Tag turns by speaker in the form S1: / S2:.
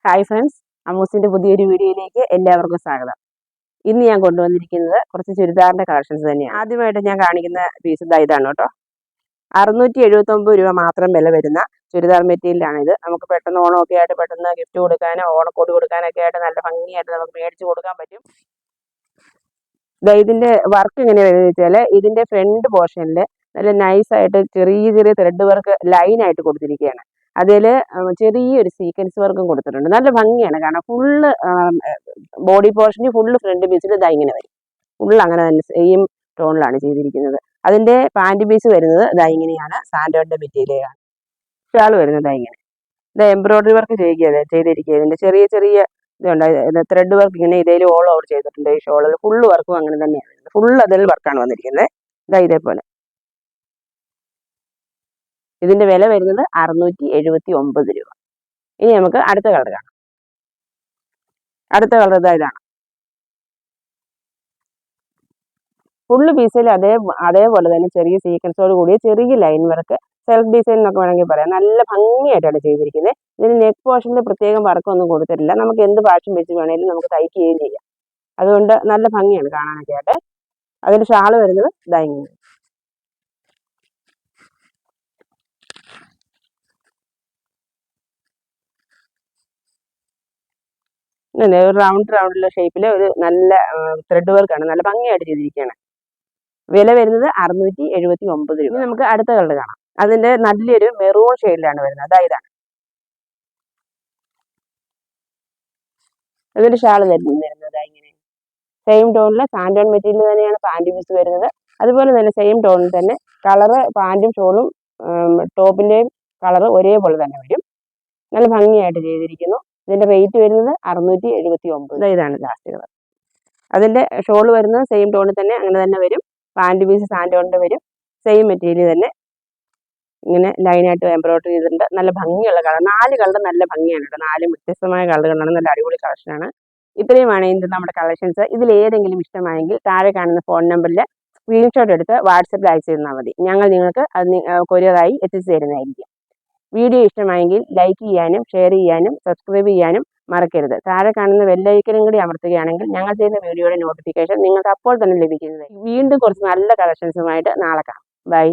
S1: Hi friends, അമ്മൂസിന്റെ പുതിയൊരു വീഡിയോയിലേക്ക് എല്ലാവർക്കും സ്വാഗതം. ഇന്ന് ഞാൻ കൊണ്ടുവന്നിരിക്കുന്നത് കുറച്ച് ചുരിദാറിന്റെ കളക്ഷൻസ് തന്നെയാണ്. ആദ്യമായിട്ട് ഞാൻ കാണിക്കുന്ന പീസ് ഇതാണ് കേട്ടോ. 679 രൂപ മാത്രം വില വരുന്ന ചുരിദാർ മെറ്റീരിയലാണ് ഇത്. നമുക്ക് പെട്ടെന്ന് ഓണമൊക്കെ ആയിട്ട് പെട്ടെന്ന് ഗിഫ്റ്റ് കൊടുക്കാനോ ഓണക്കോടി കൊടുക്കാനൊക്കെ ആയിട്ട് നല്ല ഭംഗിയായിട്ട് നമുക്ക് മേടിച്ച് കൊടുക്കാൻ പറ്റും. ഇതിന്റെ വർക്ക് എങ്ങനെയാണെന്ന് വെച്ചാൽ ഇതിന്റെ ഫ്രണ്ട് പോർഷനിൽ നല്ല നൈസായിട്ട് ചെറിയ ചെറിയ ത്രെഡ് വർക്ക് ലൈനായിട്ട് കൊടുത്തിരിക്കുകയാണ്. അതിൽ ചെറിയൊരു സീക്വൻസ് വർക്കും കൊടുത്തിട്ടുണ്ട്. നല്ല ഭംഗിയാണ് കാരണം ഫുള്ള് ബോഡി പോർഷന് ഫുള്ള് ഫ്രണ്ട് പീസിൽ ഇങ്ങനെ വരും. ഫുള്ള് അങ്ങനെ തന്നെ സെയിം ടോണിലാണ് ചെയ്തിരിക്കുന്നത്. അതിന്റെ പാൻറ് പീസ് വരുന്നത് ഇങ്ങനെയാണ്. സാൻഡോണിന്റെ മെറ്റീരിയലാണ്. ഷാൾ വരുന്നത് ഇങ്ങനെ. ഇത് എംബ്രോയിഡറി വർക്ക് ചെയ്തിരിക്കുക. ഇതിന്റെ ചെറിയ ചെറിയ ഇതുണ്ട്. ത്രെഡ് വർക്ക് ഇങ്ങനെ ഇതേലും ഓൾ ഓവർ ചെയ്തിട്ടുണ്ട്. ഈ ഷോളിൽ ഫുള്ള് വർക്കും അങ്ങനെ തന്നെയാണ്. ഫുള്ള് അതിൽ വർക്കാണ് വന്നിരിക്കുന്നത്. ഇതേപോലെ. ഇതിന്റെ വില വരുന്നത് 679 രൂപ. ഇനി നമുക്ക് അടുത്ത കളർ കാണാം. അടുത്ത കളർ ഇതാണ്. ഫുള്ള് പീസിൽ അതേപോലെ തന്നെ ചെറിയ സീക്വൻസോട് കൂടിയ ചെറിയ ലൈൻ വർക്ക്, സെൽഫ് ഡിസൈൻ എന്നൊക്കെ വേണമെങ്കിൽ പറയാം. നല്ല ഭംഗിയായിട്ടാണ് ചെയ്തിരിക്കുന്നത്. ഇതിന് നെക്ക് പോർഷനിൽ പ്രത്യേകം വർക്കൊന്നും കൊടുത്തിട്ടില്ല. നമുക്ക് എന്ത് ഭാഷം വെച്ച് വേണമെങ്കിലും നമുക്ക് തയ്ക്കുകയും ചെയ്യാം. അതുകൊണ്ട് നല്ല ഭംഗിയാണ് കാണാനൊക്കെ ആയിട്ട്. അതിന് ഷാൾ വരുന്നത് ഇങ്ങനെ. ഒരു റൗണ്ടിലുള്ള ഷേപ്പിൽ ഒരു നല്ല ത്രെഡ് വർക്കാണ്. നല്ല ഭംഗിയായിട്ട് ചെയ്തിരിക്കുകയാണ്. വില വരുന്നത് 679 രൂപ. ഇനി നമുക്ക് അടുത്ത കളർ കാണാം. അതിന്റെ നല്ലൊരു മെറൂൺ ഷെയ്ഡിലാണ് വരുന്നത്. ഇതാണ്. അതിന്റെ ഷാൾ വരുന്നത് ഇങ്ങനെ സെയിം ടോണില് സാൻഡോൺ മെറ്റീരിയൽ തന്നെയാണ് പാൻറ് പീസ് വരുന്നത്. അതുപോലെ തന്നെ സെയിം ടോണിൽ തന്നെ കളറ് പാൻറ്റും ഷോളും ടോപ്പിന്റെയും കളറ് ഒരേപോലെ തന്നെ വരും. നല്ല ഭംഗിയായിട്ട് ചെയ്തിരിക്കുന്നു. ഇതിന്റെ റേറ്റ് വരുന്നത് 679. ഇതാണ് ലാസ്റ്റ് കളർ. അതിന്റെ ഷോൾ വരുന്നത് സെയിം ടോണിൽ തന്നെ അങ്ങനെ തന്നെ വരും. പാൻറ് പീസ് സാൻഡോണിന്റെ വരും. സെയിം മെറ്റീരിയൽ തന്നെ ഇങ്ങനെ ലൈനായിട്ട് എംബ്രോയിഡറി ചെയ്തിട്ടുണ്ട്. നല്ല ഭംഗിയുള്ള കളർ. 4 കളർ നല്ല ഭംഗിയാണ് കേട്ടോ. 4 വ്യത്യസ്തമായ കളറുകളാണ്. നല്ല അടിപൊളി കളക്ഷനാണ്. ഇത്രയുമാണ് ഇത് നമ്മുടെ കളക്ഷൻസ്. ഇതിൽ ഏതെങ്കിലും ഇഷ്ടമായെങ്കിൽ താഴെ കാണുന്ന ഫോൺ നമ്പറിൽ സ്ക്രീൻഷോട്ട് എടുത്ത് വാട്സപ്പിൽ അയച്ചു തന്നാൽ മതി. ഞങ്ങൾ നിങ്ങൾക്ക് അത് കൊറിയറായി എത്തിച്ചു തരുന്നതായിരിക്കും. വീഡിയോ ഇഷ്ടമായെങ്കിൽ ലൈക്ക് ചെയ്യാനും ഷെയർ ചെയ്യാനും സബ്സ്ക്രൈബ് ചെയ്യാനും മറക്കരുത്. താഴെ കാണുന്ന ബെല്ലൈക്കനും കൂടി അമർത്തുകയാണെങ്കിൽ ഞങ്ങൾ ചെയ്യുന്ന വീഡിയോയുടെ നോട്ടിഫിക്കേഷൻ നിങ്ങൾക്ക് അപ്പോൾ തന്നെ ലഭിക്കുന്നത്. വീണ്ടും കുറച്ച് നല്ല കളക്ഷൻസുമായിട്ട് നാളെ കാണാം. ബൈ.